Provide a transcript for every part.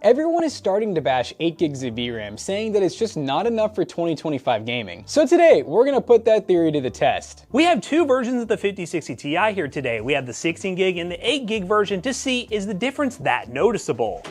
everyone is starting to bash 8 gigs of VRAM, saying that it's just not enough for 2025 gaming. So today, we're gonna put that theory to the test. We have two versions of the 5060 Ti here today. We have the 16 gig and the 8 gig version to see, is the difference that noticeable?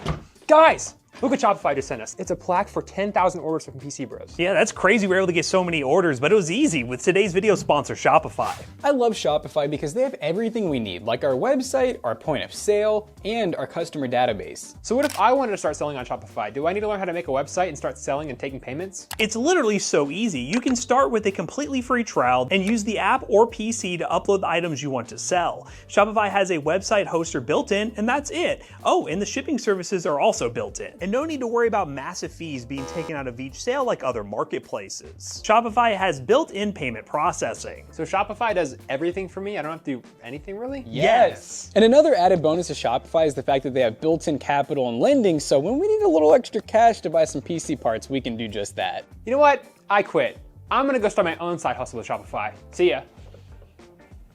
Guys, look what Shopify just sent us. It's a plaque for 10,000 orders from PC Bros. Yeah, that's crazy we were able to get so many orders, but it was easy with today's video sponsor, Shopify. I love Shopify because they have everything we need, like our website, our point of sale, and our customer database. So what if I wanted to start selling on Shopify? Do I need to learn how to make a website and start selling and taking payments? It's literally so easy. You can start with a completely free trial and use the app or PC to upload the items you want to sell. Shopify has a website hoster built in, and that's it. Oh, and the shipping services are also built in. And no need to worry about massive fees being taken out of each sale like other marketplaces. Shopify has built-in payment processing. So Shopify does everything for me? I don't have to do anything really? Yes. And another added bonus to Shopify is the fact that they have built-in capital and lending, so when we need a little extra cash to buy some PC parts, we can do just that. You know what? I quit. I'm gonna go start my own side hustle with Shopify. See ya.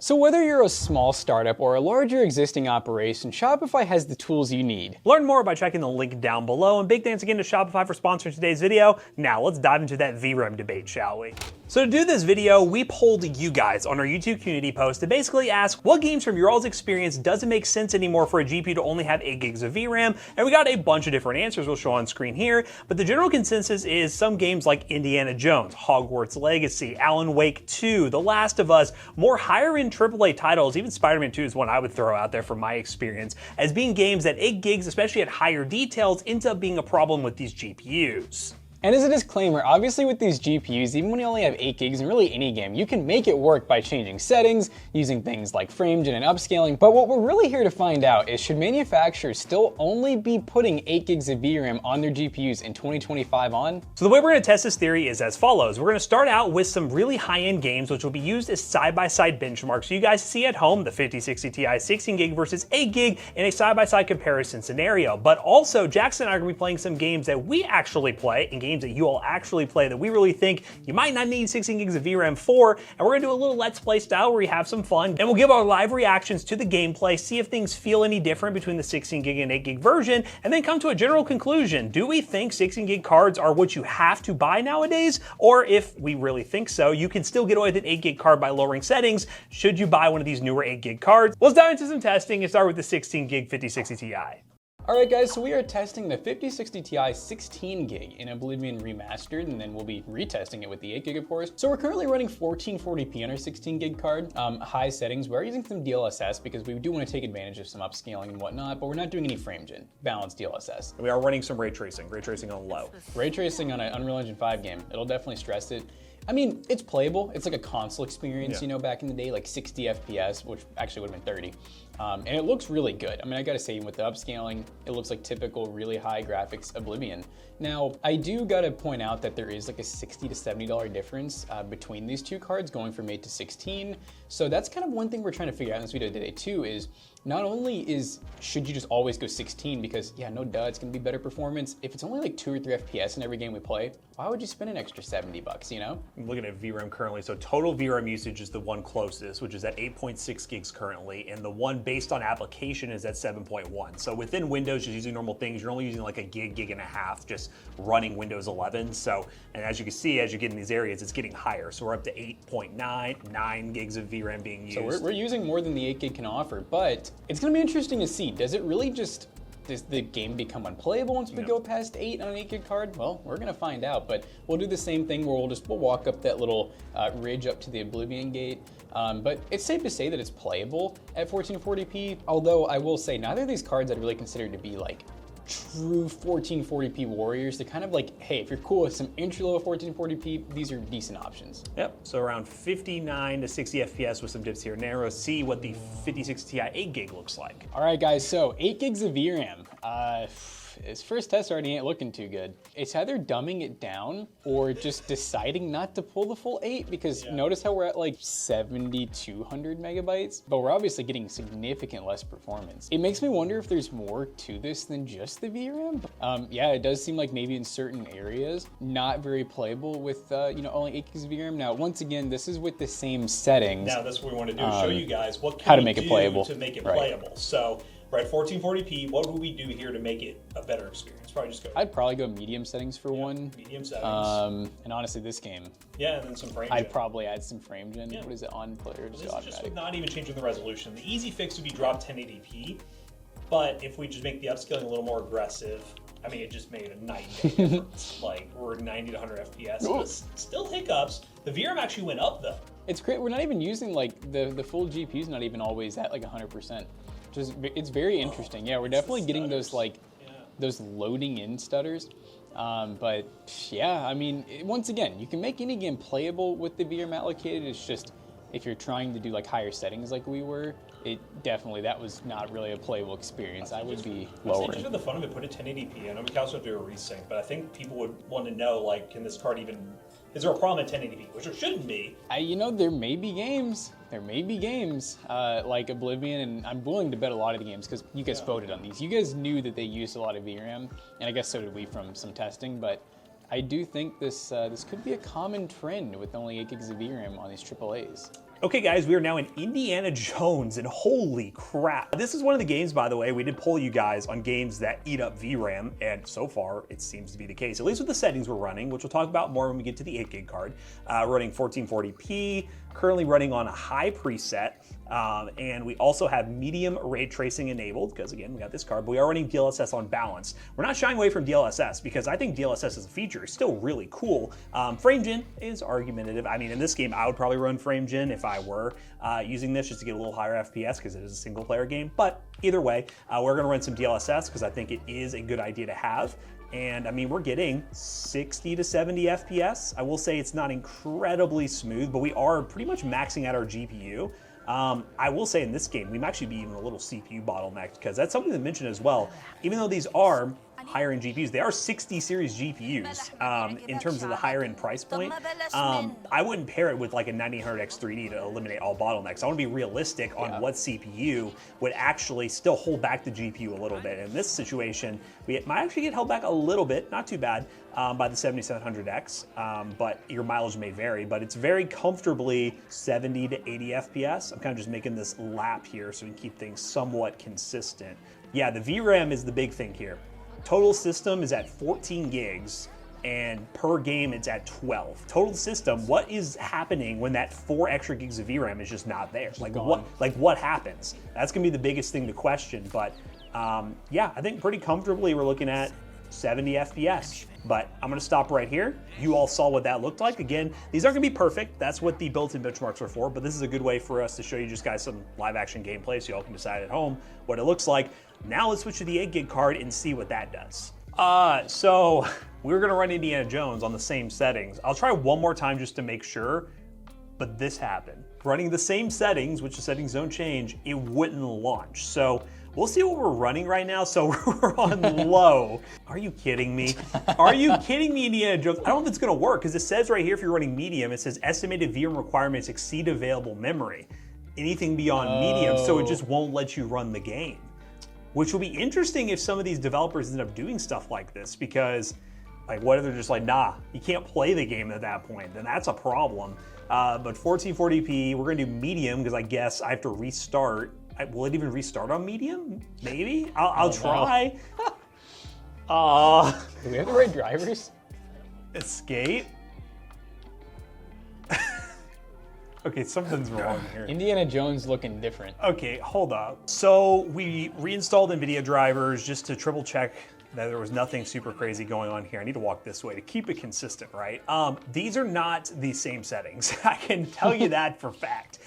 So whether you're a small startup or a larger existing operation, Shopify has the tools you need. Learn more by checking the link down below, and big thanks again to Shopify for sponsoring today's video. Now let's dive into that VRAM debate, shall we? So to do this video, we polled you guys on our YouTube community post to basically ask what games from your all's experience doesn't make sense anymore for a GPU to only have 8 gigs of VRAM, and we got a bunch of different answers we'll show on screen here, but the general consensus is some games like Indiana Jones, Hogwarts Legacy, Alan Wake 2, The Last of Us, more higher-end AAA titles, even Spiderman 2 is one I would throw out there from my experience, as being games that 8 gigs, especially at higher details, ends up being a problem with these GPUs. And as a disclaimer, obviously with these GPUs, even when you only have 8 gigs in really any game, you can make it work by changing settings, using things like FrameGen and upscaling, but what we're really here to find out is should manufacturers still only be putting 8 gigs of VRAM on their GPUs in 2025 on? So the way we're gonna test this theory is as follows. We're gonna start out with some really high-end games which will be used as side-by-side benchmarks so you guys see at home the 5060 Ti 16 gig versus 8 gig in a side-by-side comparison scenario. But also, Jackson and I are gonna be playing some games that we actually play and games that you all actually play that we really think you might not need 16 gigs of VRAM for, and we're gonna do a little Let's Play style where we have some fun, and we'll give our live reactions to the gameplay, see if things feel any different between the 16 gig and 8 gig version, and then come to a general conclusion. Do we think 16 gig cards are what you have to buy nowadays? Or if we really think so, you can still get away with an 8 gig card by lowering settings. Should you buy one of these newer 8 gig cards? Let's dive into some testing and start with the 16 gig 5060 Ti. Alright guys, so we are testing the 5060 Ti 16 gig in Oblivion Remastered, and then we'll be retesting it with the 8 gig of course. So we're currently running 1440p on our 16 gig card. High settings, we're using some DLSS because we do want to take advantage of some upscaling and whatnot, but we're not doing any FrameGen, balanced DLSS. We are running some ray tracing on low. Ray tracing on an Unreal Engine 5 game, it'll definitely stress it. I mean, it's playable. It's like a console experience, you know, back in the day, like 60 FPS, which actually would have been 30. And it looks really good. I mean, I gotta say, with the upscaling, it looks like typical really high graphics Oblivion. Now, I do gotta point out that there is like a $60 to $70 difference between these two cards going from 8 to 16. So that's kind of one thing we're trying to figure out in this video today too, is not only should you just always go 16 because yeah, no duh, it's gonna be better performance. If it's only like 2 or 3 FPS in every game we play, why would you spend an extra 70 bucks, you know? I'm looking at VRAM currently, so total VRAM usage is the one closest, which is at 8.6 gigs currently, and the one based on application is at 7.1. So within Windows, just using normal things, you're only using like a gig and a half, just running Windows 11. So, and as you can see, as you get in these areas, it's getting higher. So we're up to 9 gigs of VRAM being used. So we're using more than the 8 gig can offer, but it's gonna be interesting to see. Does the game become unplayable once we go past 8 on an 8 gig card? Well, we're gonna find out, but we'll do the same thing where we'll walk up that little ridge up to the Oblivion gate. But it's safe to say that it's playable at 1440p, although I will say neither of these cards I'd really consider to be like true 1440p warriors. They're kind of like, hey, if you're cool with some entry-level 1440p, these are decent options. Yep, so around 59 to 60 FPS with some dips here and there. We'll see what the 5060 Ti 8 gig looks like. All right, guys, so 8 gigs of VRAM. Its first test already ain't looking too good. It's either dumbing it down or just deciding not to pull the full 8 because notice how we're at like 7,200 megabytes, but we're obviously getting significant less performance. It makes me wonder if there's more to this than just the VRAM. Yeah, it does seem like maybe in certain areas, not very playable with only 8 gigs of VRAM. Now, once again, this is with the same settings. Now, that's what we want to do, show you guys what how to we make it do playable. to make it playable. So We're at 1440p. What would we do here to make it a better experience? Probably just go. I'd probably go medium settings for one. Medium settings. And honestly, this game. Yeah, and then some frame. I'd probably add some frame gen. Yeah. What is it, on player? This Just is automatic. just with not even changing the resolution. The easy fix would be drop 1080p, but if we just make the upscaling a little more aggressive, I mean, it just made a night and day difference. Like, we're 90 to 100 FPS, but still hiccups. The VRAM actually went up, though. It's great. We're not even using, like, the full GPU's not even always at, like, 100%. Just, it's very interesting. Yeah, we're definitely getting those, like, those loading in stutters. But, yeah, I mean, once again, you can make any game playable with the VRAM allocated. It's just, if you're trying to do, like, higher settings like we were, that was not really a playable experience. I would be lower. Just for the fun of it, put it 1080p. I know we can also do a resync, but I think people would want to know, like, can this card even... Is there a problem at 1080p? Which there shouldn't be. You know, there may be games. Like Oblivion, and I'm willing to bet a lot of the games because you guys voted on these. You guys knew that they used a lot of VRAM, and I guess so did we from some testing, but I do think this could be a common trend with only 8 gigs of VRAM on these AAAs. Okay guys, we are now in Indiana Jones, and holy crap. This is one of the games, by the way, we did poll you guys on games that eat up VRAM, and so far it seems to be the case, at least with the settings we're running, which we'll talk about more when we get to the 8 gig card. Running 1440p, currently running on a high preset, and we also have medium ray tracing enabled, because again, we got this card, but we are running DLSS on balance. We're not shying away from DLSS, because I think DLSS as a feature is still really cool. Frame gen is argumentative. I mean, in this game, I would probably run frame gen if I were using this just to get a little higher FPS, because it is a single player game. But either way, we're gonna run some DLSS, because I think it is a good idea to have. And I mean, we're getting 60 to 70 FPS. I will say it's not incredibly smooth, but we are pretty much maxing out our GPU. I will say in this game, we might actually be even a little CPU bottlenecked, because that's something to mention as well. Even though these are higher end GPUs, they are 60 series GPUs in terms of the higher end price point. I wouldn't pair it with like a 9800X3D to eliminate all bottlenecks. I want to be realistic on what CPU would actually still hold back the GPU a little bit. In this situation, we might actually get held back a little bit, not too bad, by the 7700X, but your mileage may vary, but it's very comfortably 70 to 80 FPS. I'm kind of just making this lap here so we can keep things somewhat consistent. Yeah, the VRAM is the big thing here. Total system is at 14 gigs, and per game it's at 12. Total system, what is happening when that 4 extra gigs of VRAM is just not there? What happens? That's gonna be the biggest thing to question, but yeah, I think pretty comfortably we're looking at 70 FPS. But I'm gonna stop right here. You all saw what that looked like. Again, these aren't gonna be perfect. That's what the built-in benchmarks are for, but this is a good way for us to show you just guys some live action gameplay so y'all can decide at home what it looks like. Now let's switch to the 8 gig card and see what that does. So we're gonna run Indiana Jones on the same settings. I'll try one more time just to make sure, but this happened. Running the same settings, which the settings don't change, it wouldn't launch. So we'll see what we're running right now. So we're on low. Are you kidding me? Are you kidding me, Indiana Jones? I don't know if it's gonna work, because it says right here if you're running medium, it says estimated VRAM requirements exceed available memory. Anything beyond medium, so it just won't let you run the game. Which will be interesting if some of these developers end up doing stuff like this, because like what if they're just like, nah, you can't play the game at that point, then that's a problem. But 1440p, we're gonna do medium, because I guess I have to restart. Will it even restart on medium? Maybe? I'll try. Do we have the right drivers? Escape. Okay, something's wrong here. Indiana Jones looking different. Okay, hold up. So we reinstalled NVIDIA drivers just to triple check that there was nothing super crazy going on here. I need to walk this way to keep it consistent, right? These are not the same settings. I can tell you that for fact.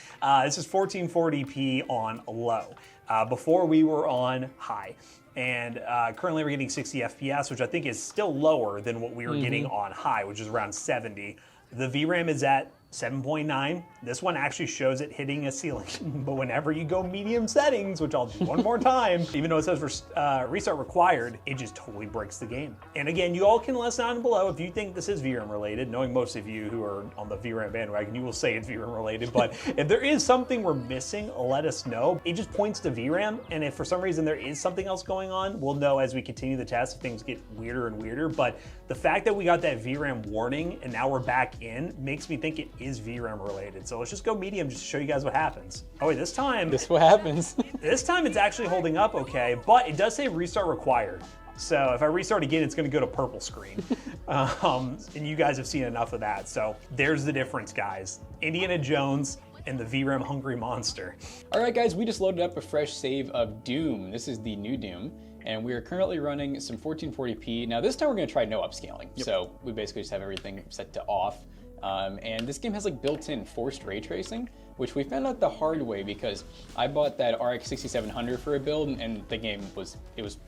This is 1440p on low. Before we were on high. And currently we're getting 60 FPS, which I think is still lower than what we were getting on high, which is around 70. The VRAM is at 7.9. This one actually shows it hitting a ceiling. But whenever you go medium settings, which I'll do one more time, even though it says restart required, it just totally breaks the game. And again, you all can let us down below if you think this is VRAM related. Knowing most of you who are on the VRAM bandwagon, you will say it's VRAM related. But if there is something we're missing, let us know. It just points to VRAM. And if for some reason there is something else going on, we'll know as we continue the test if things get weirder and weirder. But the fact that we got that VRAM warning and now we're back in makes me think it is VRAM related. So let's just go medium just to show you guys what happens. Oh wait, this time This is what happens. this time it's actually holding up okay, but it does say restart required. So if I restart again, it's going to go to purple screen. And you guys have seen enough of that. So there's the difference, guys. Indiana Jones and the VRAM hungry monster. All right, guys, we just loaded up a fresh save of Doom. This is the new Doom, and we are currently running some 1440p. Now this time we're going to try no upscaling. So we basically just have everything set to off. And this game has like built-in forced ray tracing, which we found out the hard way because I bought that RX 6700 for a build, and the game was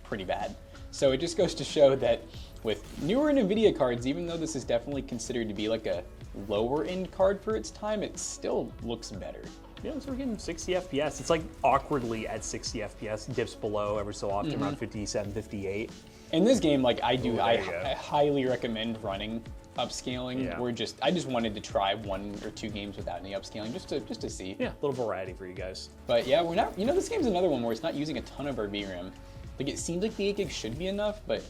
pretty bad. So it just goes to show that with newer NVIDIA cards, even though this is definitely considered to be like a lower end card for its time, it still looks better. Yeah, so we're getting 60 FPS. It's like awkwardly at 60 FPS, dips below every so often around 57, 58. In this game, like I I highly recommend running upscaling. Yeah. I just wanted to try 1 or 2 games without any upscaling just to see. Yeah, a little variety for you guys. But yeah, we're not, this game's another one where it's not using a ton of our VRAM. Like it seems like the 8 gig should be enough, but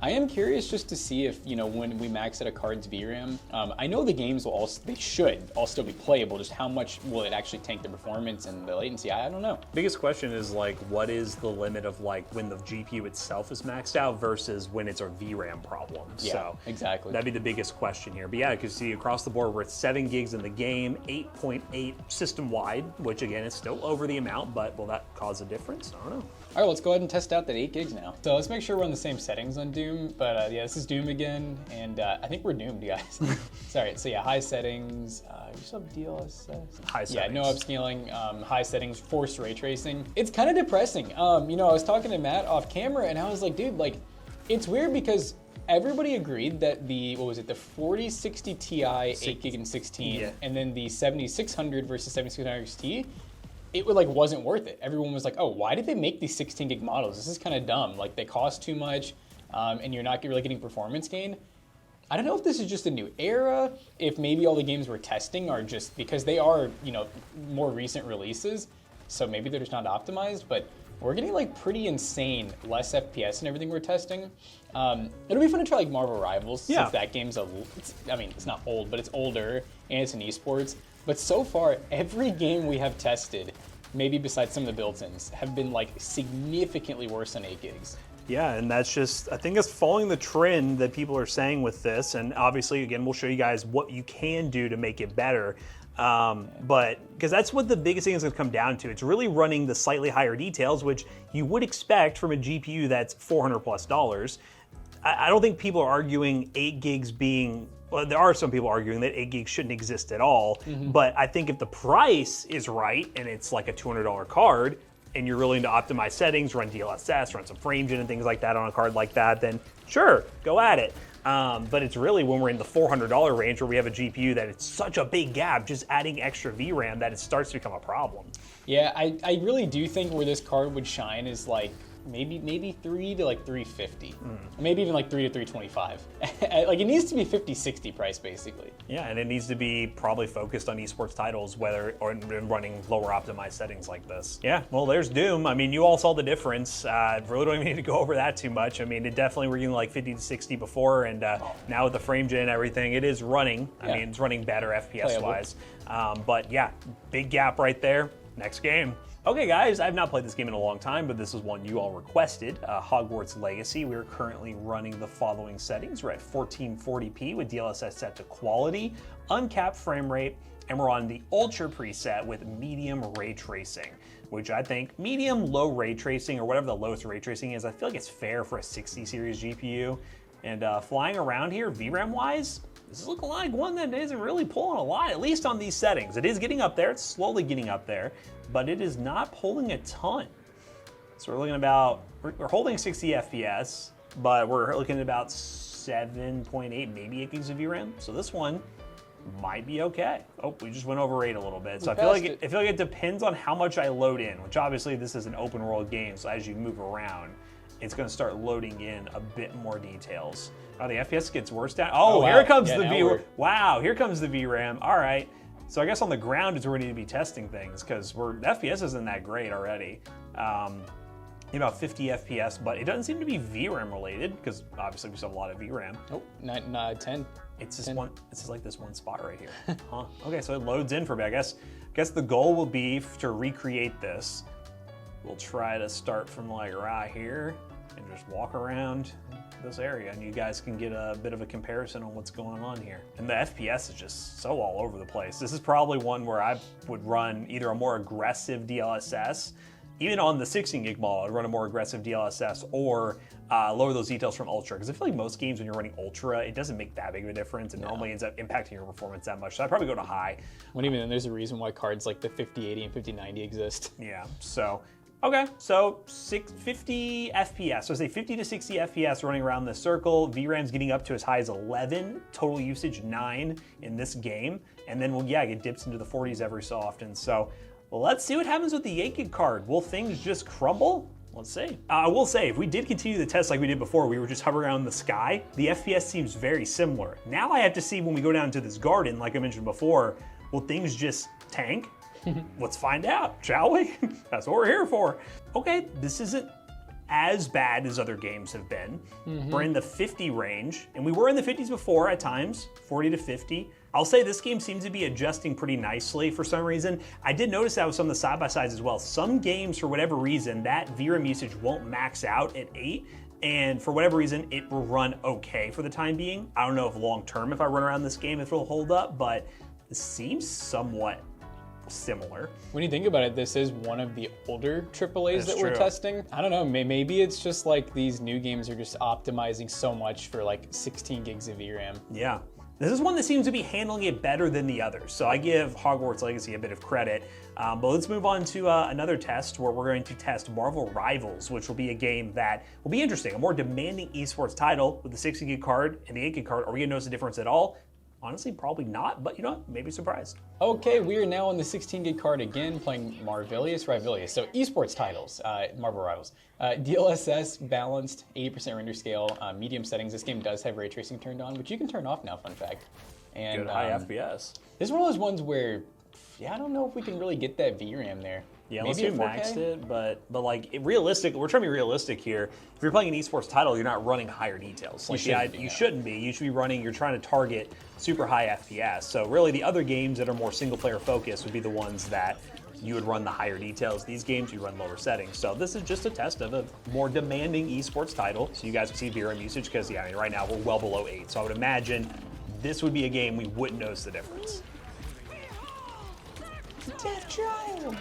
I am curious just to see if, when we max out a card's VRAM, I know the games they should all still be playable, just how much will it actually tank the performance and the latency? I don't know. Biggest question is like, what is the limit of like when the GPU itself is maxed out versus when it's a VRAM problem? Yeah, so exactly. That'd be the biggest question here. But yeah, you can see across the board, we're at 7 gigs in the game, 8.8 system-wide, which again is still over the amount, but will that cause a difference? I don't know. All right, let's go ahead and test out that 8 gigs now. So let's make sure we're on the same settings on Doom, but yeah, this is Doom again, and I think we're doomed, guys. Sorry, so yeah, high settings, we still have DLSS. High settings. Yeah, no upscaling, high settings, forced ray tracing. It's kind of depressing. I was talking to Matt off camera, and I was like, dude, like, it's weird because everybody agreed that the 4060 Ti, 8 gig and 16, and then the 7600 versus 7600 XT, it wasn't worth it. Everyone was like, oh, why did they make these 16 gig models? This is kind of dumb. Like, they cost too much, and you're not really getting performance gain. I don't know if this is just a new era, if maybe all the games we're testing are just, because they are, more recent releases, so maybe they're just not optimized, but we're getting like pretty insane less FPS and everything we're testing. It'll be fun to try like Marvel Rivals, since that game's it's not old, but it's older, and it's an esports. But so far, every game we have tested, maybe besides some of the built-ins, have been like significantly worse than 8 gigs. Yeah, and that's just, I think it's following the trend that people are saying with this. And obviously, again, we'll show you guys what you can do to make it better. But because that's what the biggest thing is going to come down to. It's really running the slightly higher details, which you would expect from a GPU that's $400+. I don't think people are arguing 8 gigs being, well, there are some people arguing that 8 gigs shouldn't exist at all. But I think if the price is right and it's like a $200 card, and you're willing to optimize settings, run DLSS, run some FrameGen and things like that on a card like that, then sure, go at it. But it's really when we're in the $400 range where we have a GPU that it's such a big gap, just adding extra VRAM, that it starts to become a problem. Yeah, I really do think where this card would shine is like maybe 3 to like 350, maybe even like 3 to 325. Like it needs to be 50-60 price basically. Yeah, and it needs to be probably focused on esports titles, whether or running lower optimized settings like this. Yeah, well, there's Doom. I mean, you all saw the difference. Really don't even need to go over that too much. I mean, it definitely were getting like 50 to 60 before, and now with the FrameGen and everything, it is running. I mean, it's running better FPS wise. But yeah, big gap right there. Next game. Okay guys, I've not played this game in a long time, but this is one you all requested, Hogwarts Legacy. We're currently running the following settings. We're at 1440p with DLSS set to quality, uncapped frame rate, and we're on the Ultra preset with medium ray tracing, which I think medium low ray tracing, or whatever the lowest ray tracing is, I feel like it's fair for a 60 series GPU. And flying around here, VRAM wise, this is looking like one that isn't really pulling a lot, at least on these settings. It is getting up there, it's slowly getting up there, but it is not pulling a ton. So we're looking about, we're holding 60 FPS, but we're looking at about 7.8, maybe 8 gigs of VRAM. So this one might be okay. Oh, we just went over 8 a little bit. So I feel like it depends on how much I load in, which obviously this is an open world game, so as you move around, it's gonna start loading in a bit more details. Oh, the FPS gets worse down. Oh, wow. Here comes the VRAM. Wow, here comes the VRAM. All right. So I guess on the ground is where we need to be testing things because the FPS isn't that great already. about 50 FPS, but it doesn't seem to be VRAM related because obviously we still have a lot of VRAM. Nope, 10. It's just one. It's just like this one spot right here. Huh. Okay, so it loads in for me. I guess the goal will be to recreate this. We'll try to start from like right here and just walk around this area, and you guys can get a bit of a comparison on what's going on here. And the FPS is just so all over the place. This is probably one where I would run either a more aggressive DLSS. Even on the 16 gig model, I'd run a more aggressive DLSS or lower those details from Ultra. Because I feel like most games when you're running Ultra, it doesn't make that big of a difference. It normally ends up impacting your performance that much. So I'd probably go to high. When even then, there's a reason why cards like the 5080 and 5090 exist. Yeah, so, okay. So 50 FPS, so say 50 to 60 FPS running around this circle. VRAM's getting up to as high as 11, total usage 9 in this game. And then, well, yeah, it dips into the 40s every so often. So, well, let's see what happens with the 8 gig card. Will things just crumble? Let's see. I will say, if we did continue the test like we did before, we were just hovering around the sky, the FPS seems very similar. Now I have to see when we go down to this garden, like I mentioned before, will things just tank? Let's find out, shall we? That's what we're here for. Okay, this isn't as bad as other games have been. We're in the 50 range, and we were in the 50s before at times, 40 to 50. I'll say this game seems to be adjusting pretty nicely for some reason. I did notice that with some of the side-by-sides as well. Some games, for whatever reason, that VRAM usage won't max out at 8, and for whatever reason, it will run okay for the time being. I don't know if long-term, if I run around this game, if it'll hold up, but it seems somewhat similar. When you think about it, this is one of the older AAAs that we're true. testing. I don't know, maybe it's just like these new games are just optimizing so much for like 16 gigs of VRAM. Yeah. This is one that seems to be handling it better than the others. So I give Hogwarts Legacy a bit of credit. But let's move on to another test where we're going to test Marvel Rivals, which will be a game that will be interesting. A more demanding esports title with the 60 gig card and the 8 gig card. Are we gonna notice a difference at all? Honestly, probably not, but you know, maybe surprised. Okay, we are now on the 16 gig card again, playing Rivals. So esports titles, Marvel Rivals. DLSS balanced, 80% render scale, medium settings. This game does have ray tracing turned on, which you can turn off now, fun fact. And Good high FPS. This is one of those ones where, yeah, I don't know if we can really get that VRAM there. Yeah, maybe unless you maxed it, but like realistic, we're trying to be realistic here. If you're playing an esports title, you're not running higher details. Like you shouldn't be. You should be running. You're trying to target super high FPS. So really, the other games that are more single player focused would be the ones that you would run the higher details. These games you run lower settings. So this is just a test of a more demanding esports title. So you guys can see VRAM usage because yeah, I mean, right now we're well below 8. So I would imagine this would be a game we wouldn't notice the difference. Death Child.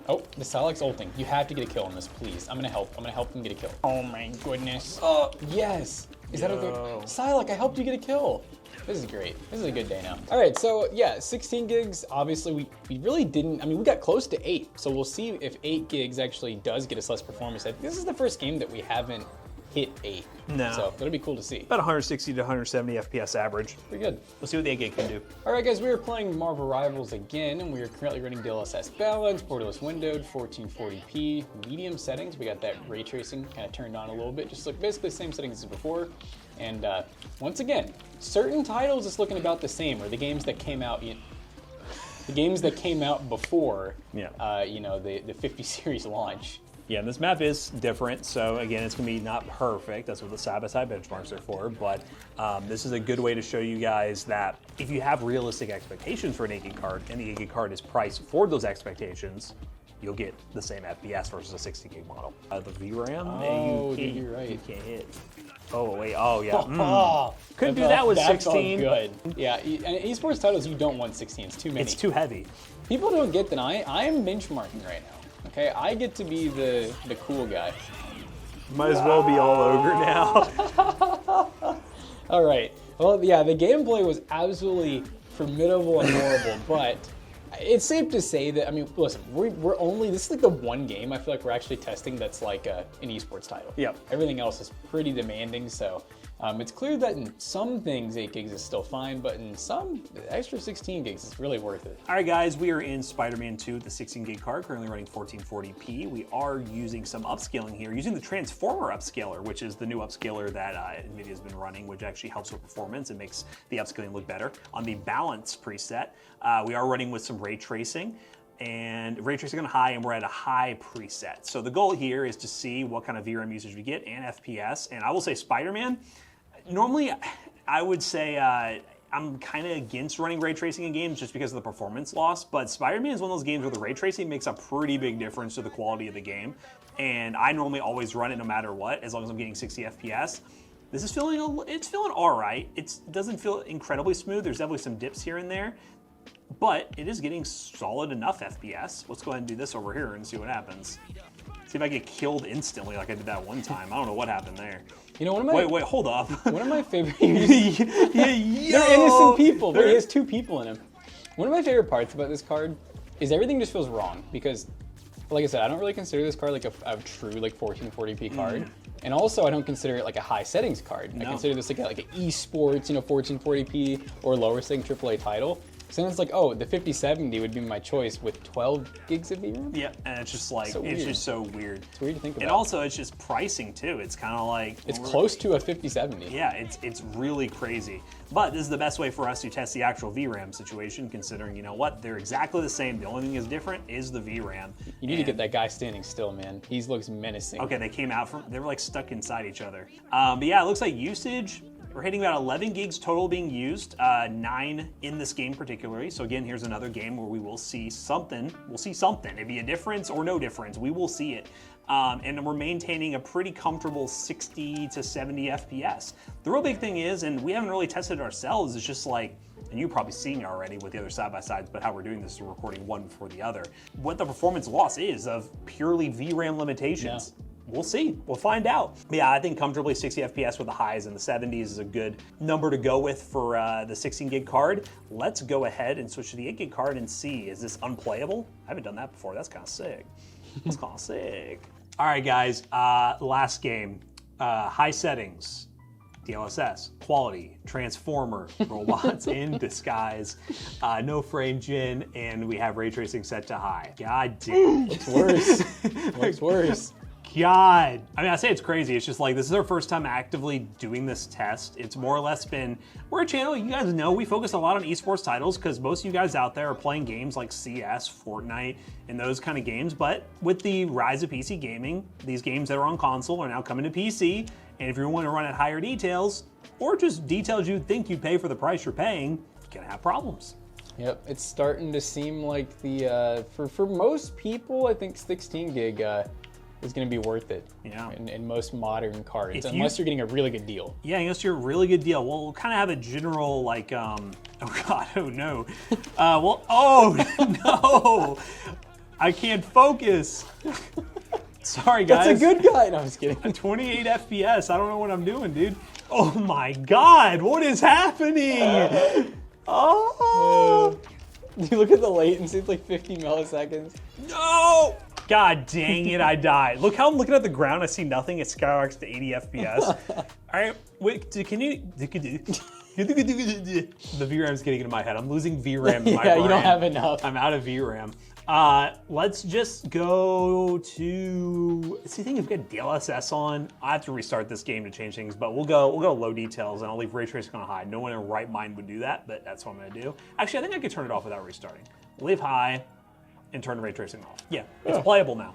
Oh, the Silex ulting. You have to get a kill on this, please. I'm gonna help them get a kill. Oh my goodness. Oh, yes. Is that a good? Silex, I helped you get a kill. This is great. This is a good day now. All right, so yeah, 16 gigs, obviously we really didn't, I mean, we got close to 8. So we'll see if 8 gigs actually does get us less performance. I think this is the first game that we haven't hit 8. No. So it'll be cool to see. About 160 to 170 FPS average. Pretty good. Let's see what the 8 gig can do. All right, guys, we are playing Marvel Rivals again, and we are currently running DLSS balanced, borderless windowed, 1440p, medium settings. We got that ray tracing kind of turned on a little bit, just like basically the same settings as before. And once again, certain titles is looking about the same, or the games that came out, the games that came out before, you know, the 50 series launch. Yeah, and this map is different, so again, it's going to be not perfect. That's what the side-by-side benchmarks are for, but this is a good way to show you guys that if you have realistic expectations for an 8 gig card, and the 8 gig card is priced for those expectations, you'll get the same FPS versus a 60 gig model. The VRAM, you're right. You can't hit. Oh, wait, oh, yeah. Couldn't do That that with felt 16. good. Yeah, and esports titles, you don't want 16. It's too many. It's too heavy. People don't get that I am benchmarking right now. Okay, I get to be the cool guy. Might as well be all ogre now. All right. Well, yeah, the gameplay was absolutely formidable and horrible, but it's safe to say that, I mean, listen, we're only, this is like the one game I feel like we're actually testing that's like an esports title. Yep. Everything else is pretty demanding, so it's clear that in some things 8 gigs is still fine, but in some, the extra 16 gigs is really worth it. All right, guys, we are in Spider-Man 2, the 16 gig card, currently running 1440p. We are using some upscaling here, using the Transformer upscaler, which is the new upscaler that NVIDIA's been running, which actually helps with performance and makes the upscaling look better. On the balance preset, we are running with some ray tracing. and ray tracing on high, and we're at a high preset. So the goal here is to see what kind of VRAM usage we get and FPS. And I will say Spider-Man, normally I would say I'm kind of against running ray tracing in games just because of the performance loss, but Spider-Man is one of those games where the ray tracing makes a pretty big difference to the quality of the game. And I normally always run it no matter what, as long as I'm getting 60 FPS. This is feeling, it's feeling all right. It doesn't feel incredibly smooth. There's definitely some dips here and there, but it is getting solid enough FPS. Let's go ahead and do this over here and see what happens. See if I get killed instantly like I did that one time. I don't know what happened there. You know, one of my wait, hold up. One of my favorite. They're innocent people, but he has 2 people in him. One of my favorite parts about this card is everything just feels wrong because, like I said, I don't really consider this card like a true like 1440p card. And also, I don't consider it like a high settings card. No. I consider this like an esports, 1440p or lower setting AAA title. So then it's like, oh, the 5070 would be my choice with 12 gigs of VRAM? Yeah, and it's just like, it's just so weird. It's weird to think about. And also, it's just pricing too. It's kind of like... It's close to a 5070. Yeah, it's really crazy. But this is the best way for us to test the actual VRAM situation, considering, you know what, they're exactly the same. The only thing that's different is the VRAM. You need to get that guy standing still, man. He looks menacing. Okay, they came out from, they were like stuck inside each other. But yeah, it looks like usage, we're hitting about 11 gigs total being used, 9 in this game particularly. So again, here's another game where we will see something. We'll see something. It'd be a difference or no difference. We will see it. And we're maintaining a pretty comfortable 60 to 70 FPS. The real big thing is, and we haven't really tested it ourselves, is just like, and you've probably seen it already with the other side-by-sides, but how we're doing this is we're recording one before the other. What the performance loss is of purely VRAM limitations. Yeah. We'll see, we'll find out. But yeah, I think comfortably 60 FPS with the highs in the 70s is a good number to go with for the 16 gig card. Let's go ahead and switch to the 8 gig card and see, is this unplayable? I haven't done that before, that's kind of sick. That's kind of sick. All right guys, last game, high settings, DLSS, quality, transformer, robots in disguise, no frame gen, and we have ray tracing set to high. God damn. It's worse. Looks worse. God. I mean, I say it's crazy. It's just like, this is our first time actively doing this test. It's more or less been, we're a channel, you guys know, we focus a lot on esports titles because most of you guys out there are playing games like CS, Fortnite, and those kind of games. But with the rise of PC gaming, these games that are on console are now coming to PC. And if you want to run at higher details, or just details you think you pay for the price you're paying, you're gonna have problems. Yep, it's starting to seem like the, for most people, I think 16 gig is going to be worth it. Yeah. In most modern cards, unless you're getting a really good deal. Yeah, unless you're a really good deal. Well, we'll kind of have a general like, oh God, oh no. Well, oh no, I can't focus. Sorry guys. That's a good guy. No, I'm just kidding. 28 FPS, I don't know what I'm doing, dude. Oh my God, what is happening? Oh. You look at the latency, it's like 50 milliseconds. No! God dang it, I died. Look how I'm looking at the ground, I see nothing, it skyrockets to 80 FPS. All right, wait, can you... The VRAM's getting into my head. I'm losing VRAM in my brain. Yeah, you don't have enough. I'm out of VRAM. Let's just go to... See, the thing if we got DLSS on, I have to restart this game to change things, but we'll go low details and I'll leave ray tracing on high. No one in their right mind would do that, but that's what I'm gonna do. Actually, I think I could turn it off without restarting. Leave high and turn ray tracing off. Yeah, it's playable now.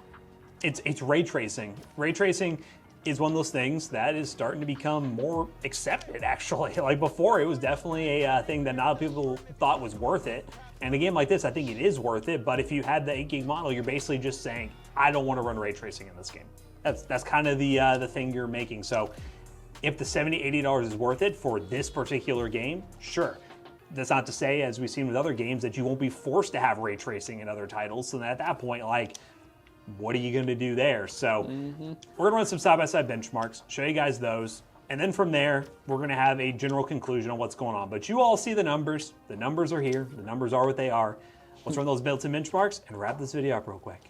It's ray tracing. Ray tracing is one of those things that is starting to become more accepted, actually. Like before, it was definitely a thing that not people thought was worth it. And a game like this, I think it is worth it, but if you had the 8 gig model, you're basically just saying, I don't want to run ray tracing in this game. That's kind of the thing you're making. So if the $70, $80 is worth it for this particular game, sure. That's not to say, as we've seen with other games, that you won't be forced to have ray tracing in other titles. So at that point, like, what are you gonna do there? So we're gonna run some side-by-side benchmarks, show you guys those. And then from there, we're gonna have a general conclusion on what's going on. But you all see the numbers. The numbers are here. The numbers are what they are. Let's run those built-in benchmarks and wrap this video up real quick.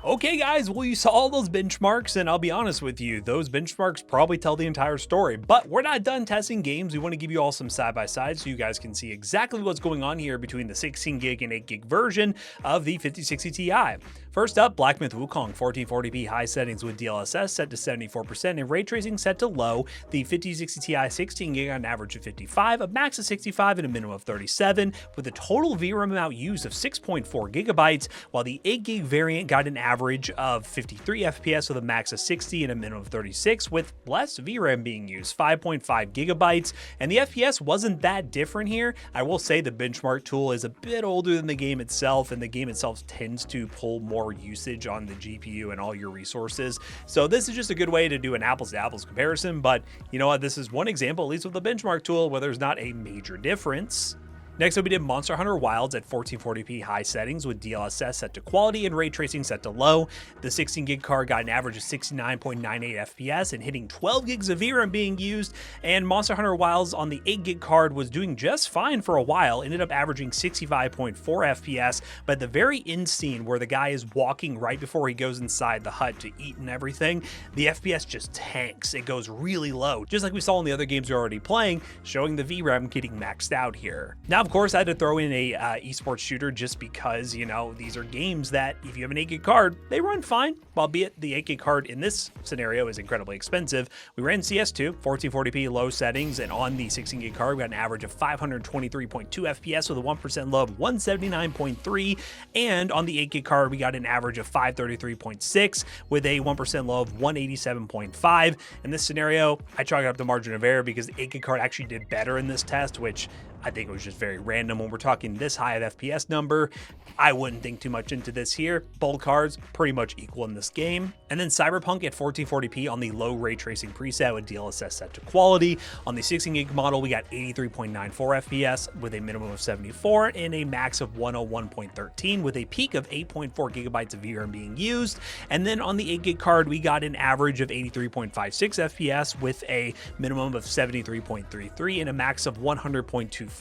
Okay guys, well you saw all those benchmarks and I'll be honest with you, those benchmarks probably tell the entire story, but we're not done testing games. We want to give you all some side-by-sides so you guys can see exactly what's going on here between the 16 gig and 8 gig version of the 5060 Ti. First up, Black Myth Wukong, 1440p high settings with DLSS set to 74% and ray tracing set to low. The 5060 Ti 16GB on an average of 55, a max of 65, and a minimum of 37, with a total VRAM amount used of 6.4 gigabytes, while the 8GB variant got an average of 53 FPS with a max of 60 and a minimum of 36, with less VRAM being used, 5.5 gigabytes, and the FPS wasn't that different here. I will say the benchmark tool is a bit older than the game itself, and the game itself tends to pull more usage on the GPU and all your resources. So this is just a good way to do an apples to apples comparison, but you know what? This is one example, at least with the benchmark tool, where there's not a major difference. Next up, we did Monster Hunter Wilds at 1440p high settings with DLSS set to quality and ray tracing set to low. The 16GB card got an average of 69.98 FPS and hitting 12 gigs of VRAM being used, and Monster Hunter Wilds on the 8GB card was doing just fine for a while, ended up averaging 65.4 FPS, but the very end scene where the guy is walking right before he goes inside the hut to eat and everything, the FPS just tanks. It goes really low, just like we saw in the other games we're already playing, showing the VRAM getting maxed out here. Now, of course, I had to throw in a esports shooter just because, you know, these are games that if you have an 8GB card, they run fine, albeit the 8GB card in this scenario is incredibly expensive. We ran CS2, 1440p low settings, and on the 16GB card, we got an average of 523.2 FPS with a 1% low of 179.3, and on the 8GB card, we got an average of 533.6 with a 1% low of 187.5. In this scenario, I chalk it up to margin of error because the 8GB card actually did better in this test, which I think it was just very random. When we're talking this high of FPS number, I wouldn't think too much into this here. Both cards pretty much equal in this game. And then Cyberpunk at 1440p on the low ray tracing preset with DLSS set to quality. On the 16GB model, we got 83.94 FPS with a minimum of 74 and a max of 101.13 with a peak of 8.4 gigabytes of VRAM being used. And then on the 8GB card, we got an average of 83.56 FPS with a minimum of 73.33 and a max of 100.25.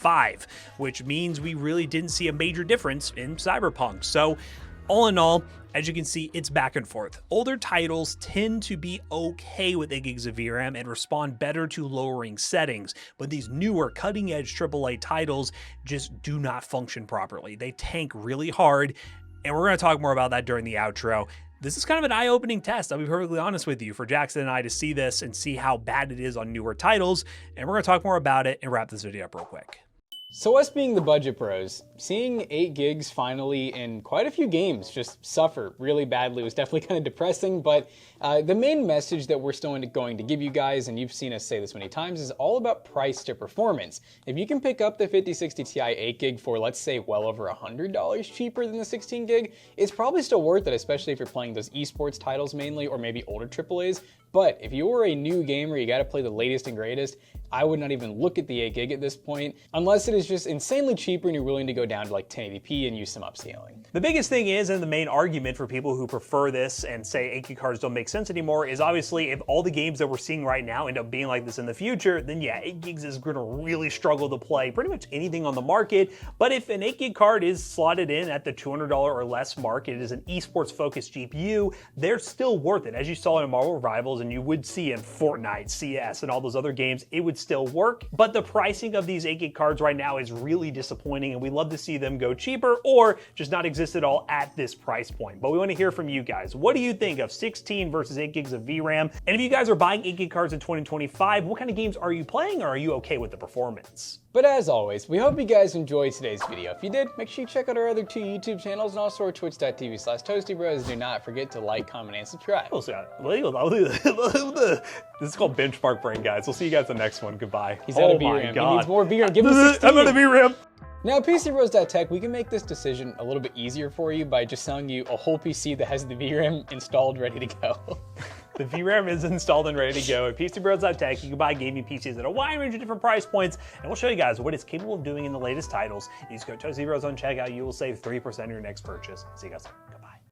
Which means we really didn't see a major difference in Cyberpunk. So all in all, as you can see, it's back and forth. Older titles tend to be okay with 8 gigs of VRAM and respond better to lowering settings, but these newer cutting-edge AAA titles just do not function properly. They tank really hard, and we're going to talk more about that during the outro. This is kind of an eye-opening test, I'll be perfectly honest with you, for Jackson and I to see this and see how bad it is on newer titles, and we're going to talk more about it and wrap this video up real quick. So us being the budget bros, seeing 8 gigs finally in quite a few games just suffer really badly was definitely kind of depressing, but the main message that we're still going to give you guys, and you've seen us say this many times, is all about price to performance. If you can pick up the 5060 Ti 8GB for, let's say, well over $100 cheaper than the 16GB, it's probably still worth it, especially if you're playing those esports titles mainly, or maybe older AAAs. But if you are a new gamer, you gotta play the latest and greatest, I would not even look at the 8GB at this point, unless it is just insanely cheaper and you're willing to go down to like 1080p and use some upscaling. The biggest thing is, and the main argument for people who prefer this and say 8GB cards don't make sense anymore, is obviously if all the games that we're seeing right now end up being like this in the future, then yeah, 8 gigs is gonna really struggle to play pretty much anything on the market. But if an 8GB card is slotted in at the $200 or less mark, it is an esports focused GPU, they're still worth it. As you saw in Marvel Rivals, and you would see in Fortnite, CS, and all those other games, it would still work. But the pricing of these 8GB cards right now is really disappointing, and we love to see them go cheaper or just not exist at all at this price point. But we want to hear from you guys. What do you think of 16 versus 8 gigs of VRAM? And if you guys are buying 8GB cards in 2025, what kind of games are you playing, or are you okay with the performance? But as always, we hope you guys enjoyed today's video. If you did, make sure you check out our other 2 YouTube channels and also our twitch.tv/ToastyBros. Do not forget to like, comment, and subscribe. This is called Benchmark Brain, guys. We'll see you guys in the next one. Goodbye. He's out of VRAM. He needs more VRAM. Give him 16. I'm out of VRAM. Now, at PCBros.tech, we can make this decision a little bit easier for you by just selling you a whole PC that has the VRAM installed, ready to go. The VRAM is installed and ready to go at PCBros.tech. You can buy gaming PCs at a wide range of different price points, and we'll show you guys what it's capable of doing in the latest titles. Use code ToastyBros on checkout. You will save 3% on your next purchase. See you guys later.